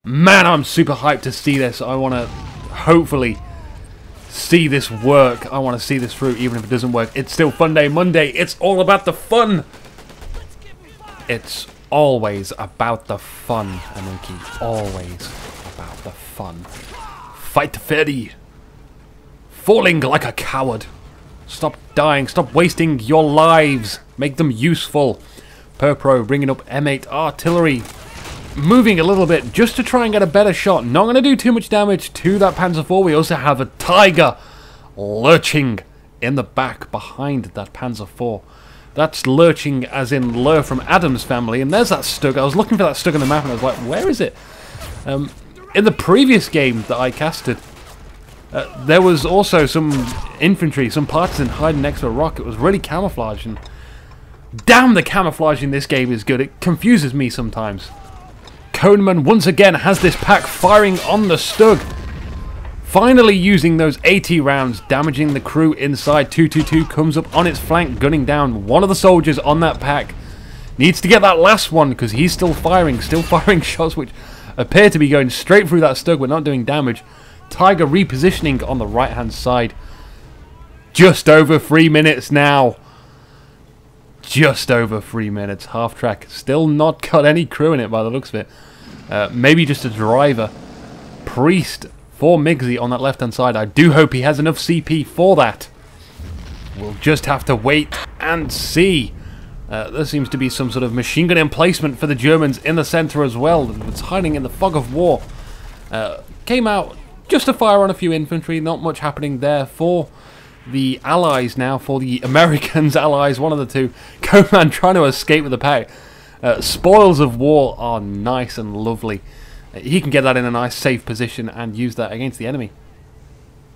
Man, I'm super hyped to see this. I want to hopefully see this work. I want to see this through, even if it doesn't work. It's still Funday Monday. It's all about the fun. It's always about the fun, Anuki. Always about the fun. Fight fairly. Falling like a coward. Stop dying. Stop wasting your lives. Make them useful. Purpro bringing up M8 artillery. Moving a little bit just to try and get a better shot. Not going to do too much damage to that Panzer IV. We also have a Tiger lurching in the back behind that Panzer IV. That's lurching as in lure from Adam's family. And there's that Stug. I was looking for that Stug on the map and I was like, where is it? In the previous game that I casted, there was also some infantry, some partisan hiding next to a rock. It was really camouflaged. And damn, the camouflage in this game is good. It confuses me sometimes. Coneman once again has this pack firing on the Stug. Finally using those AT rounds, damaging the crew inside. 222 comes up on its flank, gunning down one of the soldiers on that pack. Needs to get that last one because he's still firing shots which appear to be going straight through that Stug but not doing damage. Tiger repositioning on the right hand side. Just over 3 minutes now. Just over 3 minutes. Half track. Still not got any crew in it by the looks of it. Maybe just a driver. Priest for Migsy on that left hand side. I do hope he has enough CP for that. We'll just have to wait and see. There seems to be some sort of machine gun emplacement for the Germans in the center as well. It's hiding in the fog of war. Came out just to fire on a few infantry. Not much happening there for the Allies now, for the Americans, Allies, one of the two. Coman trying to escape with the pack. Spoils of war are nice and lovely. He can get that in a nice safe position and use that against the enemy.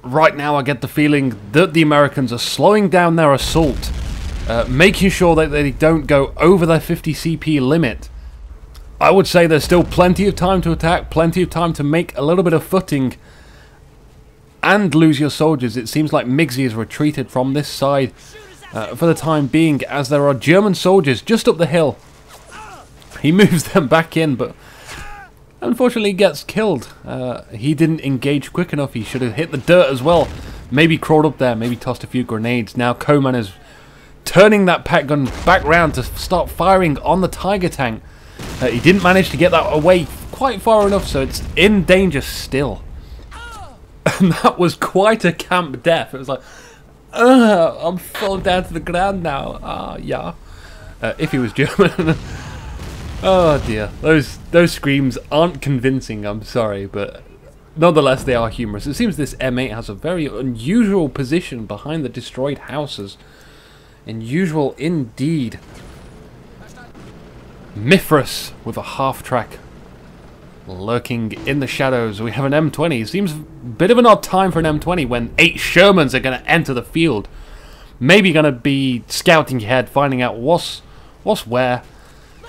Right now I get the feeling that the Americans are slowing down their assault, making sure that they don't go over their 50 CP limit. I would say there's still plenty of time to attack, plenty of time to make a little bit of footing and lose your soldiers. It seems like Migsy has retreated from this side for the time being, as there are German soldiers just up the hill. He moves them back in, but unfortunately gets killed. He didn't engage quick enough. He should have hit the dirt as well. Maybe crawled up there, maybe tossed a few grenades. Now Coman is turning that pack gun back round to start firing on the Tiger tank. He didn't manage to get that away quite far enough, so it's in danger still. And that was quite a camp death. It was like, I'm falling down to the ground now. Yeah. If he was German. Oh dear. Those screams aren't convincing, I'm sorry, but nonetheless they are humorous. It seems this M8 has a very unusual position behind the destroyed houses. Unusual indeed. Mithras with a half track lurking in the shadows. We have an M20. Seems a bit of an odd time for an M20 when 8 Shermans are going to enter the field. Maybe going to be scouting ahead, finding out what's where.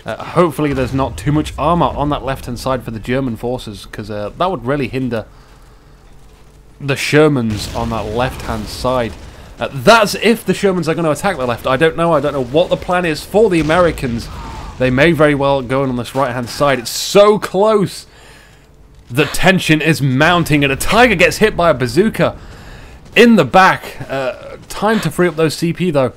Hopefully there's not too much armor on that left hand side for the German forces, because that would really hinder the Shermans on that left hand side. That's if the Shermans are going to attack the left. I don't know what the plan is for the Americans. They may very well go in on this right hand side. It's so close. The tension is mounting, and a Tiger gets hit by a bazooka in the back. Time to free up those CP though.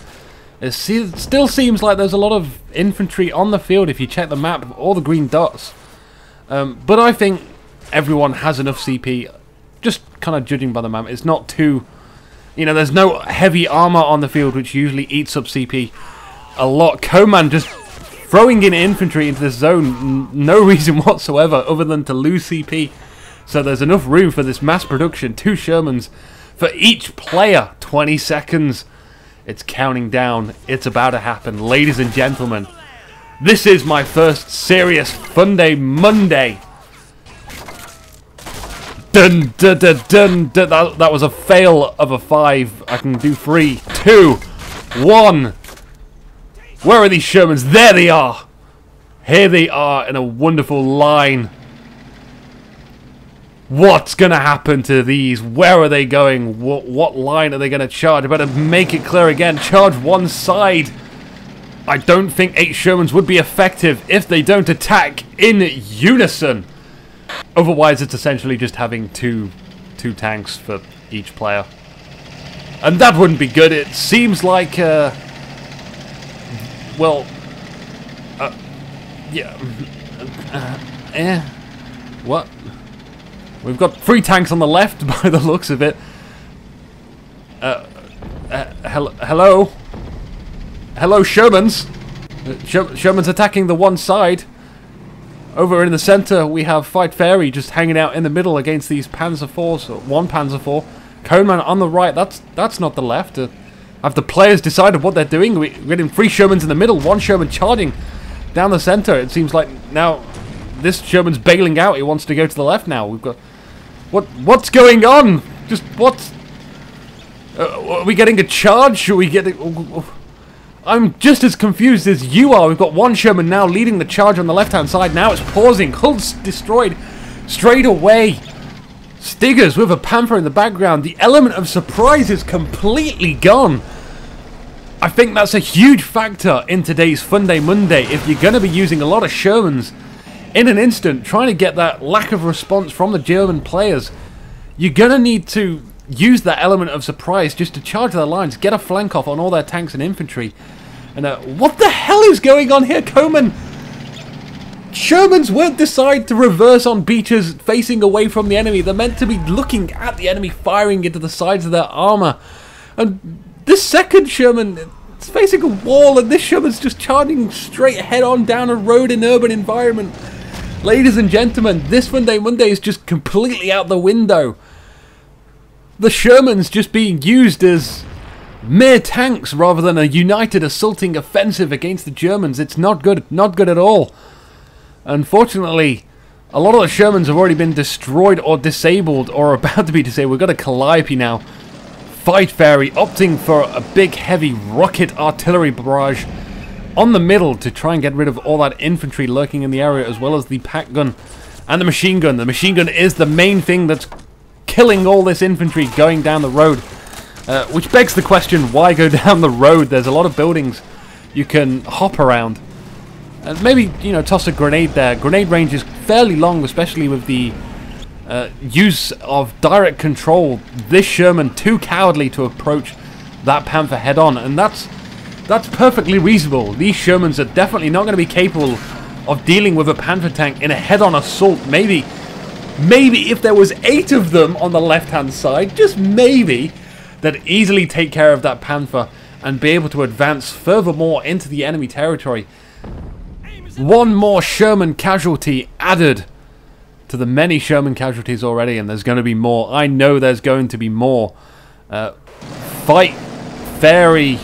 It still seems like there's a lot of infantry on the field if you check the map, all the green dots. But I think everyone has enough CP, just kind of judging by the map. It's not too, there's no heavy armor on the field, which usually eats up CP a lot. Coman just throwing in infantry into this zone, no reason whatsoever other than to lose CP. So there's enough room for this mass production. 2 Shermans for each player. 20 seconds. It's counting down. It's about to happen. Ladies and gentlemen, this is my first serious Funday Monday. Dun, dun, dun, dun, dun. That was a fail of a 5. I can do 3, 2, 1. Where are these Shermans? There they are. Here they are in a wonderful line. What's going to happen to these? Where are they going? What line are they going to charge? I better make it clear again. Charge one side. I don't think 8 Shermans would be effective if they don't attack in unison. Otherwise, it's essentially just having two tanks for each player. And that wouldn't be good. It seems like, well, yeah, what? We've got 3 tanks on the left by the looks of it. Hello? Hello, Shermans. Sherman's attacking the one side. Over in the center, we have Fight Fairy just hanging out in the middle against these Panzer IVs, or one Panzer IV. Coneman on the right, that's not the left. Have the players decided what they're doing? We're getting 3 Shermans in the middle, 1 Sherman charging down the center. It seems like now this Sherman's bailing out. He wants to go to the left now. We've got... What's going on? Just what? Are we getting a charge? Are we getting... I'm just as confused as you are. We've got 1 Sherman now leading the charge on the left-hand side. Now it's pausing. Hull's destroyed straight away. Stiggers with a Panther in the background. The element of surprise is completely gone. I think that's a huge factor in today's Funday Monday. If you're going to be using a lot of Shermans in an instant, trying to get that lack of response from the German players, you're going to need to use that element of surprise just to charge their lines, get a flank off on all their tanks and infantry. And what the hell is going on here, Coman? Shermans won't decide to reverse on beaches facing away from the enemy. They're meant to be looking at the enemy, firing into the sides of their armor. And this second Sherman is facing a wall, and this Sherman's just charging straight head on down a road in urban environment. Ladies and gentlemen, this Funday Monday is just completely out the window. The Sherman's just being used as mere tanks rather than a united assaulting offensive against the Germans. It's not good at all. Unfortunately, a lot of the Shermans have already been destroyed or disabled or about to be disabled. We've got a Calliope now. Fight Fairy opting for a big heavy rocket artillery barrage on the middle to try and get rid of all that infantry lurking in the area, as well as the pack gun and the machine gun. The machine gun is the main thing that's killing all this infantry going down the road. Which begs the question, why go down the road? There's a lot of buildings you can hop around. Maybe, you know, toss a grenade there. Grenade range is fairly long, especially with the use of direct control. This Sherman too cowardly to approach that Panther head on, and that's perfectly reasonable. These Shermans are definitely not going to be capable of dealing with a Panther tank in a head-on assault. Maybe if there was 8 of them on the left-hand side, just maybe, that easily take care of that Panther and be able to advance furthermore into the enemy territory. 1 more Sherman casualty added to the many Sherman casualties already, and there's going to be more. I know there's going to be more. Fight Fairy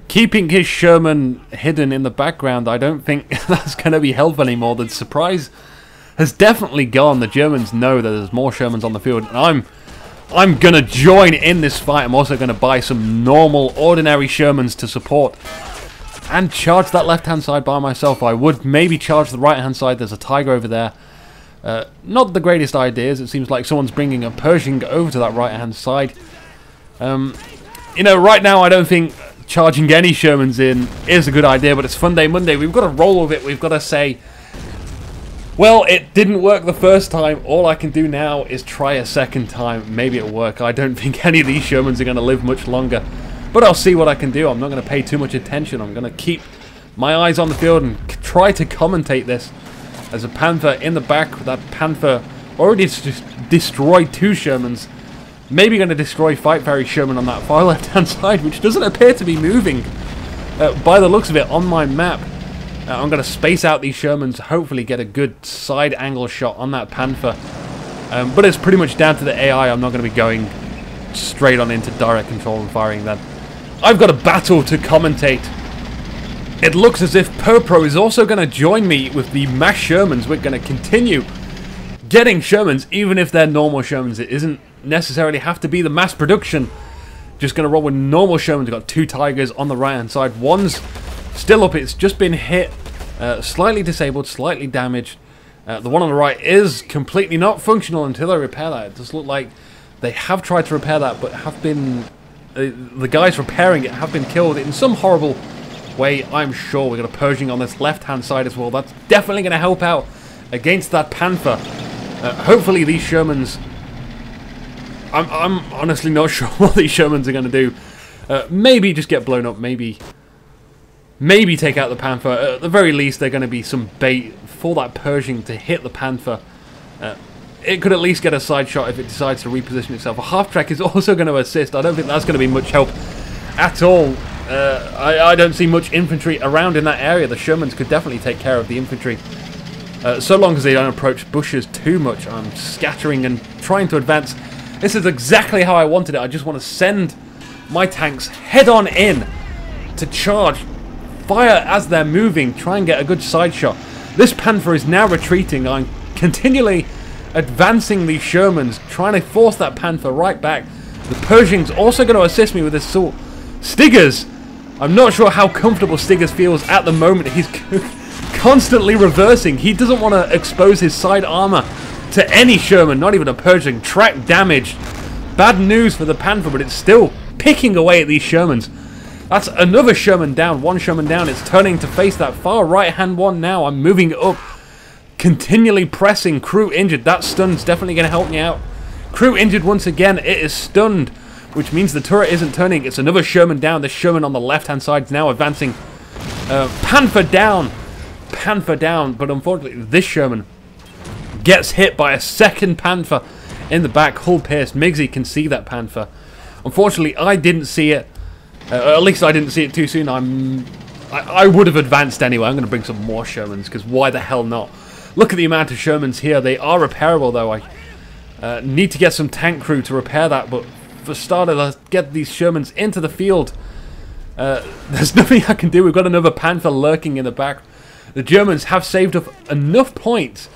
keeping his Sherman hidden in the background. I don't think that's going to be helpful anymore. The surprise has definitely gone. The Germans know that there's more Shermans on the field, and I'm going to join in this fight. I'm also going to buy some normal, ordinary Shermans to support and charge that left-hand side by myself. I would maybe charge the right-hand side. There's a Tiger over there. Not the greatest ideas. It seems like someone's bringing a Pershing over to that right-hand side. You know, right now I don't think charging any Shermans in is a good idea, but it's Funday Monday. We've got to roll with it. We've got to say, well, it didn't work the first time. All I can do now is try a second time. Maybe it'll work. I don't think any of these Shermans are going to live much longer. But I'll see what I can do. I'm not going to pay too much attention. I'm going to keep my eyes on the field and try to commentate this. There's a Panther in the back. That Panther already destroyed 2 Shermans. Maybe going to destroy Fight Fairy Sherman on that far left-hand side, which doesn't appear to be moving. By the looks of it on my map, I'm going to space out these Shermans, hopefully get a good side angle shot on that Panther. But it's pretty much down to the AI. I'm not going to be going straight on into direct control and firing that. I've got a battle to commentate. It looks as if Purpro is also going to join me with the mass Shermans. We're going to continue getting Shermans, even if they're normal Shermans. It isn't necessarily have to be the mass production. Just going to roll with normal Shermans. We've got 2 Tigers on the right hand side. One's still up. It's just been hit. Slightly disabled, slightly damaged. The one on the right is completely not functional until they repair that. It does look like they have tried to repair that, but have been... the guys repairing it have been killed in some horrible way, I'm sure. We've got a Pershing on this left-hand side as well. That's definitely going to help out against that Panther. Hopefully these Shermans... I'm honestly not sure what these Shermans are going to do. Maybe just get blown up, maybe take out the Panther. At the very least, they're going to be some bait for that Pershing to hit the Panther. It could at least get a side shot if it decides to reposition itself. A half-track is also going to assist. I don't think that's going to be much help at all. I don't see much infantry around in that area. The Shermans could definitely take care of the infantry. So long as they don't approach bushes too much. I'm scattering and trying to advance. This is exactly how I wanted it. I just want to send my tanks head-on in to charge, fire as they're moving, try and get a good side shot. This Panther is now retreating. I'm continually advancing these Shermans, trying to force that Panther right back. The Pershing's also going to assist me with this assault. Stiggers! I'm not sure how comfortable Stiggers feels at the moment. He's constantly reversing. He doesn't want to expose his side armor to any Sherman, not even a Pershing. Track damaged. Bad news for the Panther, but it's still picking away at these Shermans. That's another Sherman down. One Sherman down. It's turning to face that far right-hand one now. I'm moving up. Continually pressing. Crew injured. That stun's definitely going to help me out. Crew injured once again. It is stunned, which means the turret isn't turning. It's another Sherman down. This Sherman on the left-hand side is now advancing. Panther down. Panther down. But unfortunately, this Sherman gets hit by a second Panther in the back. Hull pierced. Migsy can see that Panther. Unfortunately, I didn't see it. At least I didn't see it too soon. I would have advanced anyway. I'm going to bring some more Shermans, because why the hell not? Look at the amount of Shermans here. They are repairable, though. I need to get some tank crew to repair that, but for starters, let's get these Shermans into the field. There's nothing I can do. We've got another Panther lurking in the back. The Germans have saved up enough points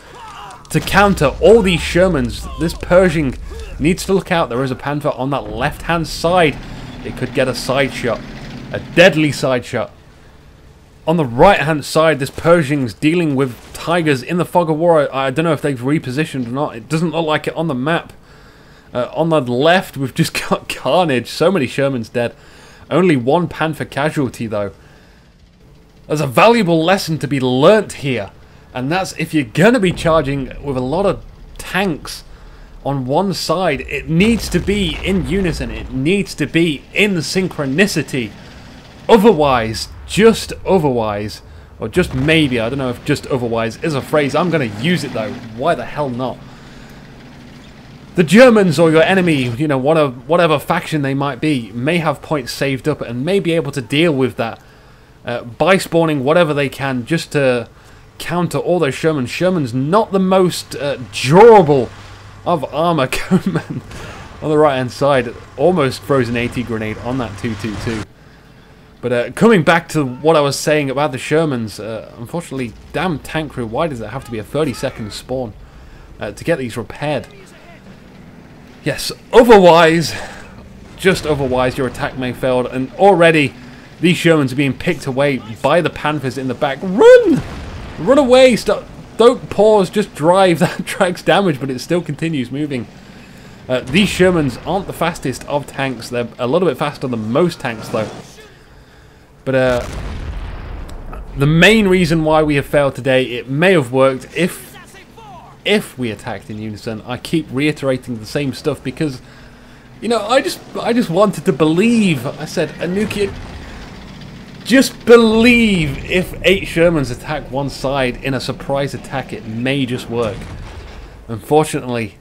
to counter all these Shermans. This Pershing needs to look out. There is a Panther on that left-hand side. It could get a side shot. A deadly side shot. On the right-hand side, this Pershing's dealing with Tigers in the fog of war. I don't know if they've repositioned or not. It doesn't look like it on the map. On the left, we've just got carnage. So many Shermans dead. Only one Panther casualty, though. There's a valuable lesson to be learnt here. And that's if you're going to be charging with a lot of tanks on one side, it needs to be in unison. It needs to be in synchronicity. Otherwise, just otherwise, or just maybe, I don't know if just otherwise is a phrase. I'm going to use it though. Why the hell not? The Germans or your enemy, you know, whatever faction they might be, may have points saved up and may be able to deal with that by spawning whatever they can just to counter all those Shermans. Sherman's not the most durable of armor. Coneman on the right hand side almost throws an AT grenade on that 222. But coming back to what I was saying about the Shermans, unfortunately, damn tank crew, why does it have to be a 30-second spawn to get these repaired? Yes, otherwise, just otherwise, your attack may fail, and already these Shermans are being picked away by the Panthers in the back. Run! Run away! Stop! Don't pause, just drive. That track's damaged, but it still continues moving. These Shermans aren't the fastest of tanks. They're a little bit faster than most tanks, though. But the main reason why we have failed today, it may have worked if we attacked in unison. I keep reiterating the same stuff because, you know, I just wanted to believe. I said, Anuki, just believe if 8 Shermans attack one side in a surprise attack, it may just work. Unfortunately,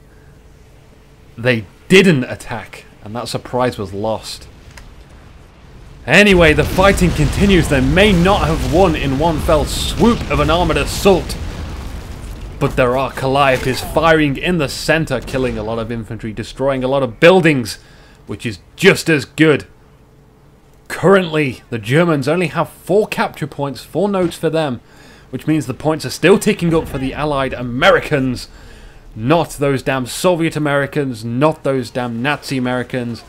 they didn't attack, and that surprise was lost. Anyway, the fighting continues. They may not have won in one fell swoop of an armoured assault, but there are Calliope's firing in the centre, killing a lot of infantry, destroying a lot of buildings, which is just as good. Currently, the Germans only have 4 capture points, 4 nodes for them, which means the points are still ticking up for the Allied Americans, not those damn Soviet Americans, not those damn Nazi Americans,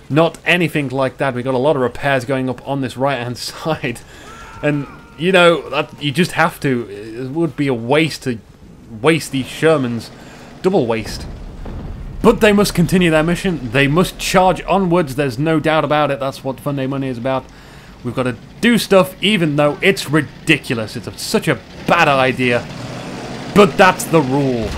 not anything like that. We got a lot of repairs going up on this right-hand side, and you know that you just have to. It would be a waste to waste these Shermans, double waste. But they must continue their mission. They must charge onwards. There's no doubt about it. That's what Funday Money is about. We've got to do stuff, even though it's ridiculous. It's such a bad idea. But that's the rule.